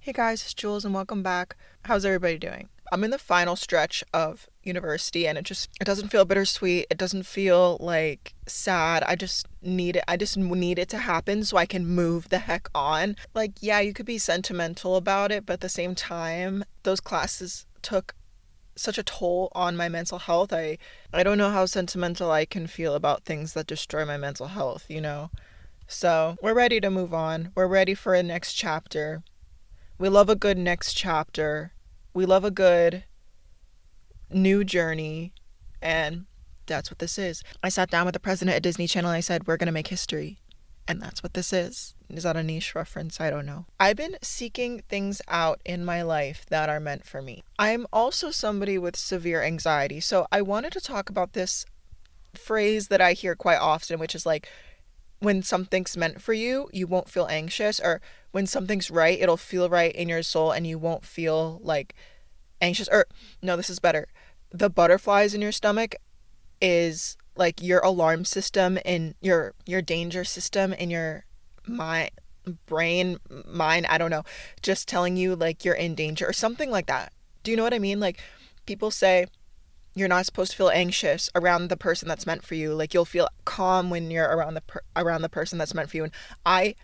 Hey guys, it's Jules and welcome back. How's everybody doing? I'm in the final stretch of university and it doesn't feel bittersweet. It doesn't feel like sad. I just need it to happen so I can move the heck on. Like, yeah, you could be sentimental about it, but at the same time, those classes took such a toll on my mental health. I don't know how sentimental I can feel about things that destroy my mental health, you know? So, we're ready to move on. We're ready for a next chapter. We love a good next chapter. We love a good new journey. And that's what this is. I sat down with the president at Disney Channel and I said, we're going to make history. And that's what this is. Is that a niche reference? I don't know. I've been seeking things out in my life that are meant for me. I'm also somebody with severe anxiety. So I wanted to talk about this phrase that I hear quite often, which is like, when something's meant for you, you won't feel anxious, or when something's right, it'll feel right in your soul and you won't feel like anxious. Or no, this is better. The butterflies in your stomach is like your alarm system and your danger system in your mind, mind, I don't know, just telling you like you're in danger or something like that. Do you know what I mean? Like people say you're not supposed to feel anxious around the person that's meant for you. Like you'll feel calm when you're around the person that's meant for you. And I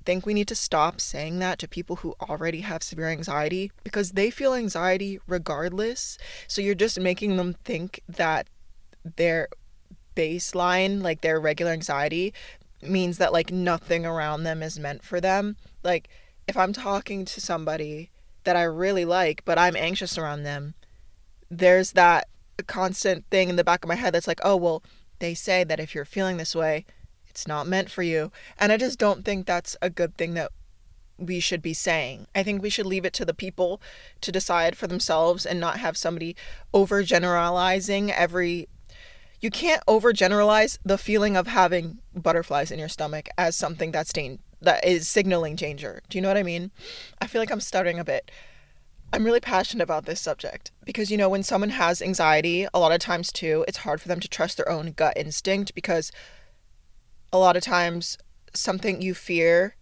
think we need to stop saying that to people who already have severe anxiety because they feel anxiety regardless. So you're just making them think that their baseline, like their regular anxiety, means that like nothing around them is meant for them. Like if I'm talking to somebody that I really like, but I'm anxious around them, there's that constant thing in the back of my head that's like, oh, well, they say that if you're feeling this way, it's not meant for you. And I just don't think that's a good thing that we should be saying. I think we should leave it to the people to decide for themselves and not have somebody overgeneralizing every. You can't overgeneralize the feeling of having butterflies in your stomach as something that is signaling danger. Do you know what I mean? I feel like I'm stuttering a bit. I'm really passionate about this subject because, you know, when someone has anxiety, a lot of times too, it's hard for them to trust their own gut instinct because a lot of times something you fear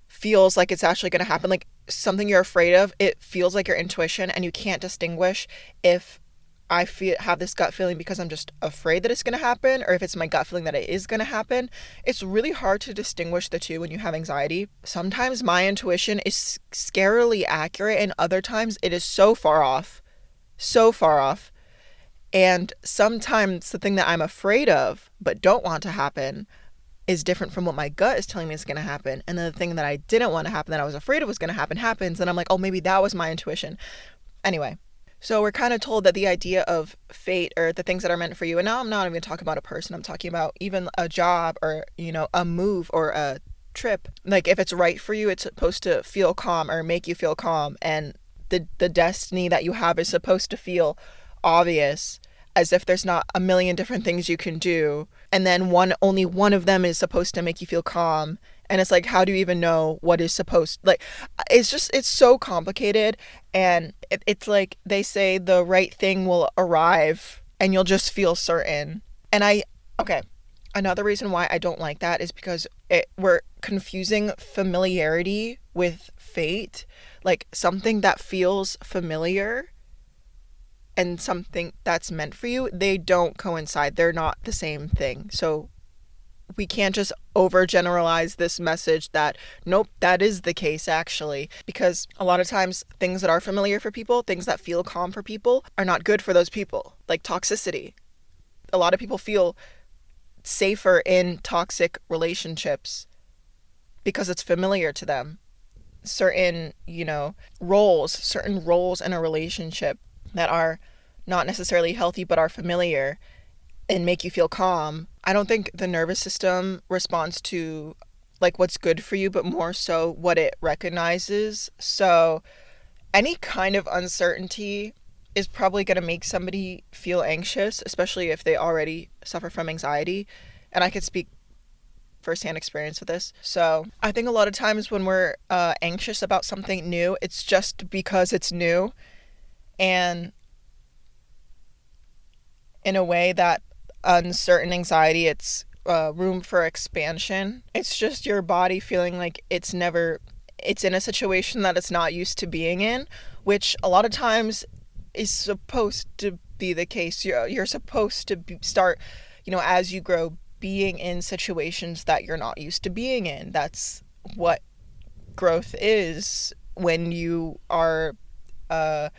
feels like it's actually going to happen. Like something you're afraid of, it feels like your intuition and you can't distinguish if have this gut feeling because I'm just afraid that it's going to happen or if it's my gut feeling that it is going to happen. It's really hard to distinguish the two when you have anxiety. Sometimes my intuition is scarily accurate and other times it is so far off. So far off. And sometimes the thing that I'm afraid of but don't want to happen is different from what my gut is telling me is going to happen. And then the thing that I didn't want to happen that I was afraid it was going to happen happens and I'm like, "Oh, maybe that was my intuition." Anyway, so we're kind of told that the idea of fate or the things that are meant for you, and now I'm not even talking about a person, I'm talking about even a job or, you know, a move or a trip. Like if it's right for you, it's supposed to feel calm or make you feel calm. And the destiny that you have is supposed to feel obvious as if there's not a million different things you can do. And then only one of them is supposed to make you feel calm. And it's like, how do you even know what is supposed, like, it's so complicated. And it's like they say the right thing will arrive and you'll just feel certain. And okay, another reason why I don't like that is because we're confusing familiarity with fate. Like something that feels familiar and something that's meant for you, they don't coincide. They're not the same thing. So we can't just overgeneralize this message that, nope, that is the case actually. Because a lot of times things that are familiar for people, things that feel calm for people, are not good for those people. Like toxicity. A lot of people feel safer in toxic relationships because it's familiar to them. Certain, you know, certain roles in a relationship that are not necessarily healthy but are familiar and make you feel calm. I don't think the nervous system responds to like what's good for you, but more so what it recognizes. So any kind of uncertainty is probably going to make somebody feel anxious, especially if they already suffer from anxiety. And I could speak firsthand experience with this. So I think a lot of times when we're anxious about something new, it's just because it's new. And in a way that uncertain anxiety, it's room for expansion. It's just your body feeling like it's never it's in a situation that it's not used to being in, which a lot of times is supposed to be the case. You're supposed to start, as you grow, being in situations that you're not used to being in. That's what growth is when you are uh,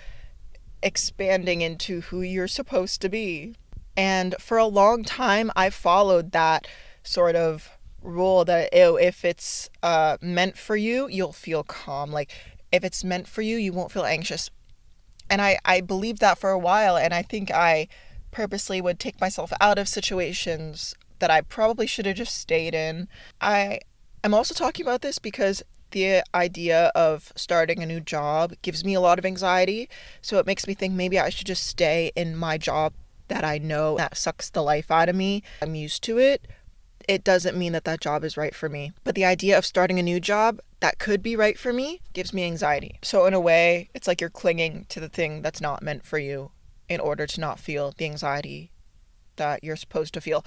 expanding into who you're supposed to be. And for a long time, I followed that sort of rule that, ew, if it's meant for you, you'll feel calm. Like, if it's meant for you, you won't feel anxious. And I believed that for a while, and I think I purposely would take myself out of situations that I probably should have just stayed in. I'm also talking about this because the idea of starting a new job gives me a lot of anxiety. So it makes me think maybe I should just stay in my job that I know that sucks the life out of me. I'm used to it. It doesn't mean that that job is right for me. But the idea of starting a new job that could be right for me gives me anxiety. So in a way, it's like you're clinging to the thing that's not meant for you in order to not feel the anxiety that you're supposed to feel.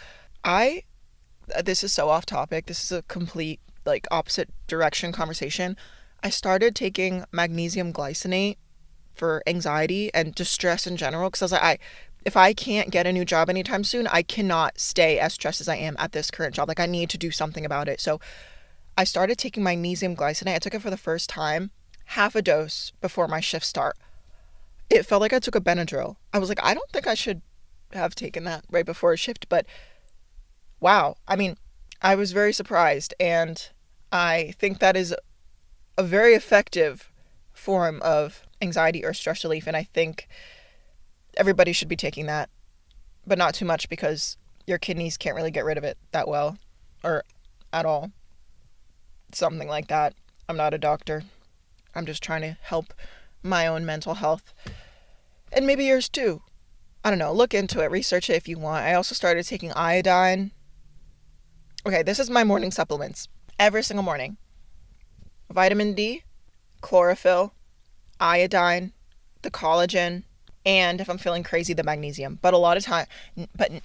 This is so off topic. This is a complete like opposite direction conversation. I started taking magnesium glycinate for anxiety and distress in general because I was like, if I can't get a new job anytime soon, I cannot stay as stressed as I am at this current job. Like, I need to do something about it. So I started taking magnesium glycinate. I took it for the first time, half a dose before my shift start. It felt like I took a Benadryl. I was like, I don't think I should have taken that right before a shift, but wow. I mean, I was very surprised, and I think that is a very effective form of anxiety or stress relief, and I think everybody should be taking that, but not too much because your kidneys can't really get rid of it that well or at all. Something like that. I'm not a doctor. I'm just trying to help my own mental health and maybe yours too. I don't know. Look into it. Research it if you want. I also started taking iodine. Okay, this is my morning supplements. Every single morning. Vitamin D, chlorophyll, iodine, the collagen, and if I'm feeling crazy, the magnesium. But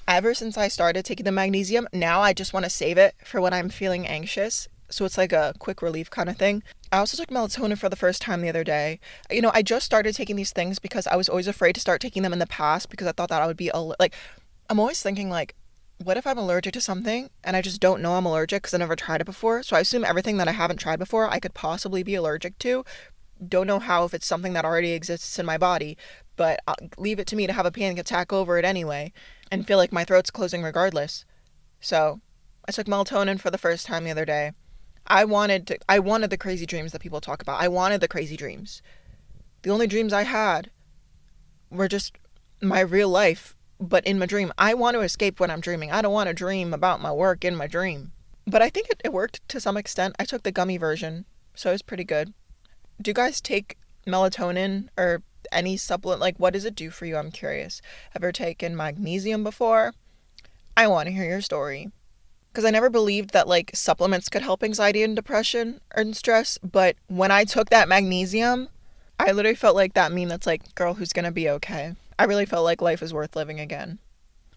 ever since I started taking the magnesium, now I just want to save it for when I'm feeling anxious. So it's like a quick relief kind of thing. I also took melatonin for the first time the other day. I just started taking these things because I was always afraid to start taking them in the past because I thought that I would be I'm always thinking like, what if I'm allergic to something and I just don't know I'm allergic because I never tried it before? So I assume everything that I haven't tried before I could possibly be allergic to. Don't know how, if it's something that already exists in my body, but I'll leave it to me to have a panic attack over it anyway and feel like my throat's closing regardless. So I took melatonin for the first time the other day. I wanted the crazy dreams that people talk about. I wanted the crazy dreams. The only dreams I had were just my real life, but in my dream. I want to escape when I'm dreaming. I don't want to dream about my work in my dream. But I think it worked to some extent. I took the gummy version, so it was pretty good. Do you guys take melatonin or any supplement? Like, what does it do for you? I'm curious. Ever taken magnesium before? I want to hear your story. Because I never believed that, like, supplements could help anxiety and depression and stress. But when I took that magnesium, I literally felt like that meme that's like, girl, who's gonna be okay? I really felt like life is worth living again.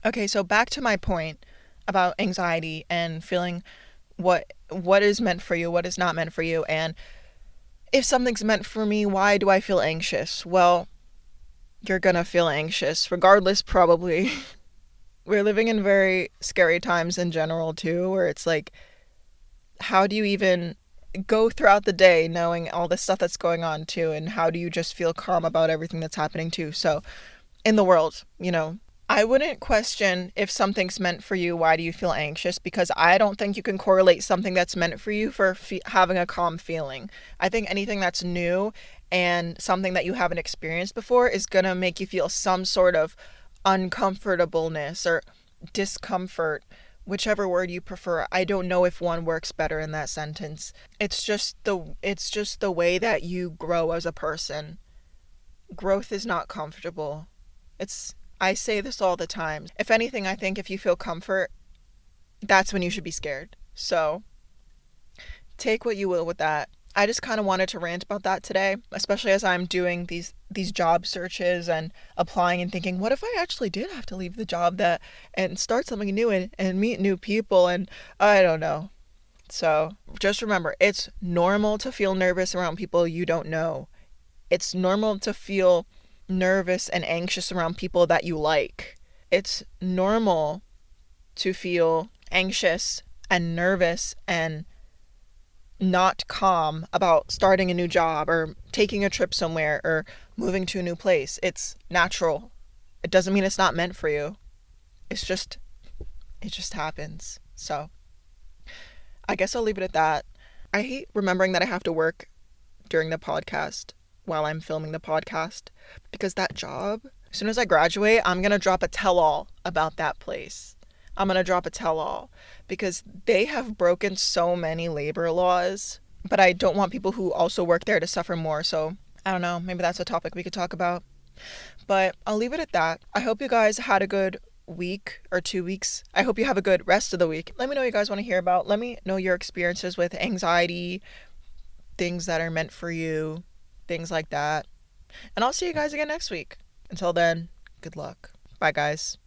Okay, so back to my point about anxiety and feeling what is meant for you, what is not meant for you, and if something's meant for me, why do I feel anxious? Well, you're gonna feel anxious regardless, probably. We're living in very scary times in general too, where it's like, how do you even go throughout the day knowing all the stuff that's going on too, and how do you just feel calm about everything that's happening too? So in the world, I wouldn't question if something's meant for you, why do you feel anxious? Because I don't think you can correlate something that's meant for you for having a calm feeling. I think anything that's new and something that you haven't experienced before is going to make you feel some sort of uncomfortableness or discomfort, whichever word you prefer. I don't know if one works better in that sentence. It's just the way that you grow as a person. Growth is not comfortable. I say this all the time. If anything, I think if you feel comfort, that's when you should be scared. So take what you will with that. I just kind of wanted to rant about that today, especially as I'm doing these job searches and applying and thinking, what if I actually did have to leave the job and start something new and meet new people? And I don't know. So just remember, it's normal to feel nervous around people you don't know. It's normal to feel nervous and anxious around people that you like. It's normal to feel anxious and nervous and not calm about starting a new job or taking a trip somewhere or moving to a new place. It's natural. It doesn't mean it's not meant for you. It's just, it just happens. So I guess I'll leave it at that. I hate remembering that I have to work during the podcast while I'm filming the podcast because that job, as soon as I graduate, I'm going to drop a tell all about that place. I'm going to drop a tell all because they have broken so many labor laws, but I don't want people who also work there to suffer more. So I don't know, maybe that's a topic we could talk about. But I'll leave it at that. I hope you guys had a good week or 2 weeks. I hope you have a good rest of the week. Let me know what you guys want to hear about. Let me know your experiences with anxiety, things that are meant for you, things like that. And I'll see you guys again next week. Until then, good luck. Bye, guys.